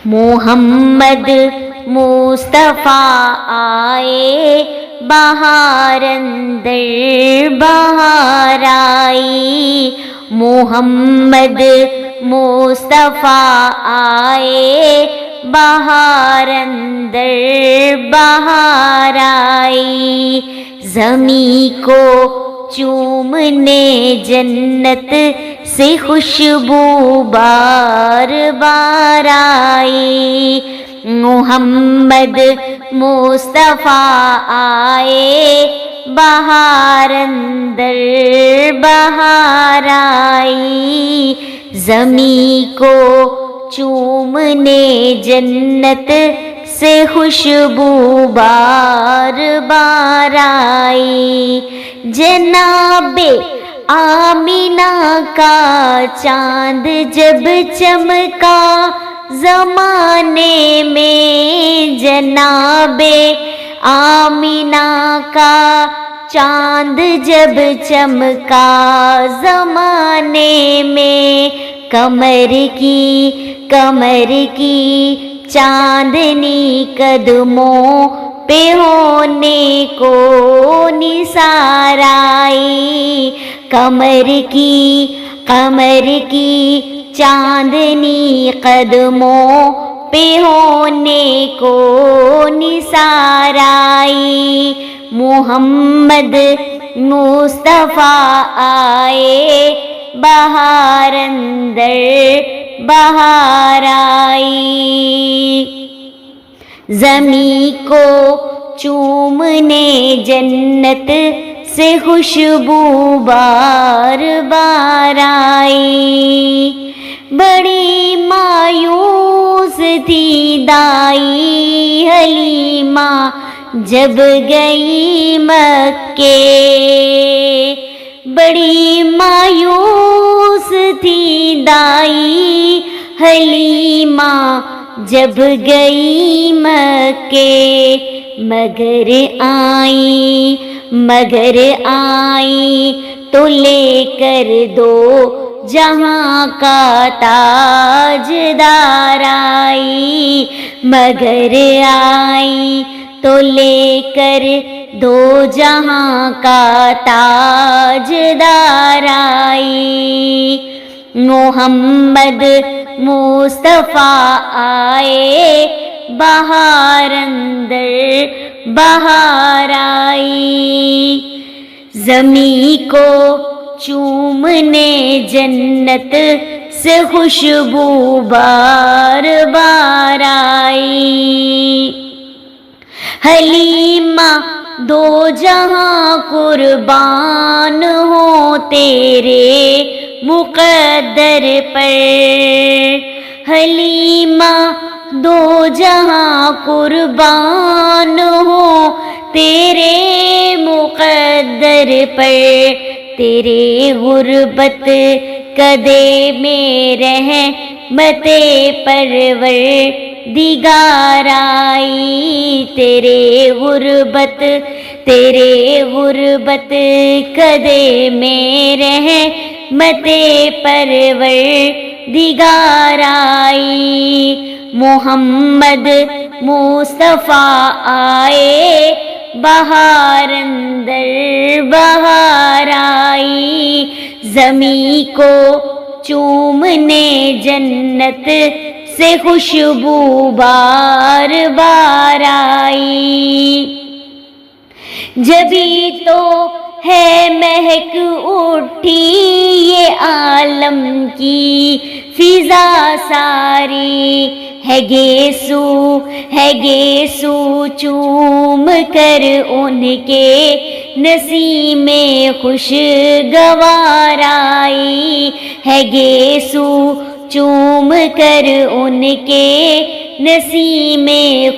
محمد مصطفیٰ آئے بہار اندر بہار آئی، محمد مصطفیٰ آئے بہار اندر بہار آئی، زمیں کو چومنے جنت سے خوشبو بار بار آئی، محمد مصطفیٰ آئے بہار اندر بہار آئی، زمیں کو چومنے جنت سے خوشبو بار بار آئی، جناب آمینہ کا چاند جب چمکا زمانے میں، جناب آمینہ کا چاند جب چمکا زمانے میں، کمر کی چاندنی قدموں پہ ہونے کو نثار آئی، کمر کی چاندنی قدموں پہ ہونے کو نثار آئی، محمد مصطفیٰ آئے بہار اندر بہار آئی، زمیں کو چومنے جنت سے خوشبو بار بار آئی، بڑی مایوس تھی دائی حلیمہ جب گئی مکے، بڑی مایوس تھی دائی حلیمہ جب گئی مکے، مگر آئی تو لے کر دو جہاں کا تاجدار آئی، مگر آئی تو لے کر دو جہاں کا تاجدار آئی، محمد مصطفیٰ آئے بہار اندر بہار آئی، زمیں کو چومنے جنت سے خوشبو بار بار آئی، حلیمہ دو جہاں قربان ہو تیرے مقدر پر، حلیمہ دو جہاں قربان ہو تیرے مقدر پر، تیرے غربت کدے میں رحمت پروردگار آئی، تیرے غربت کدے میں رحمت پروردگار آئی، محمد مصطفیٰ آئے بہار اندر بہار آئی، زمیں کو چومنے جنت سے خوشبو بار بار آئی، جبھی تو ہے مہک اٹھی یہ عالم کی فضا ساری، ہے گیسو چوم کر ان کے نسیم خوشگوار آئی، ہے گیسو چوم کر ان کے نسیم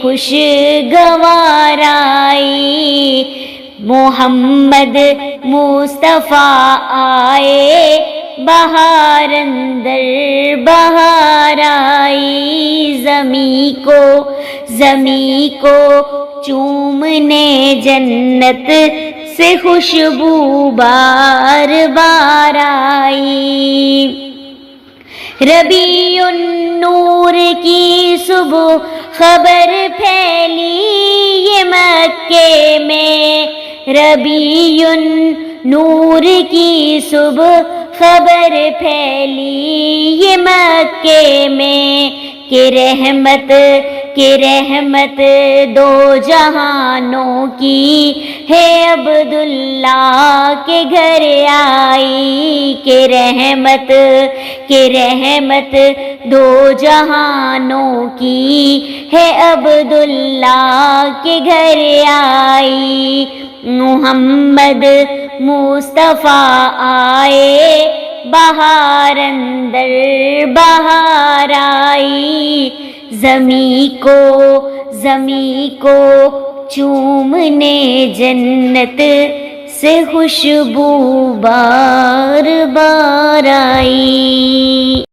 خوشگوار آئی، محمد مصطفیٰ آئے بہار اندر بہار آئی، زمیں کو چومنے جنت سے خوشبو بار بار آئی، ربیع النور کی صبح خبر پھیلی یہ مکے میں، ربیع النور کی صبح خبر پھیلی یہ مکے میں، کہ رحمت دو جہانوں کی ہے عبداللہ کے گھر آئی، کہ رحمت دو جہانوں کی ہے عبداللہ کے گھر آئی، محمد مصطفیٰ آئے بہار اندر بہار آئی، زمیں کو چومنے جنت سے خوشبو بار بار آئی۔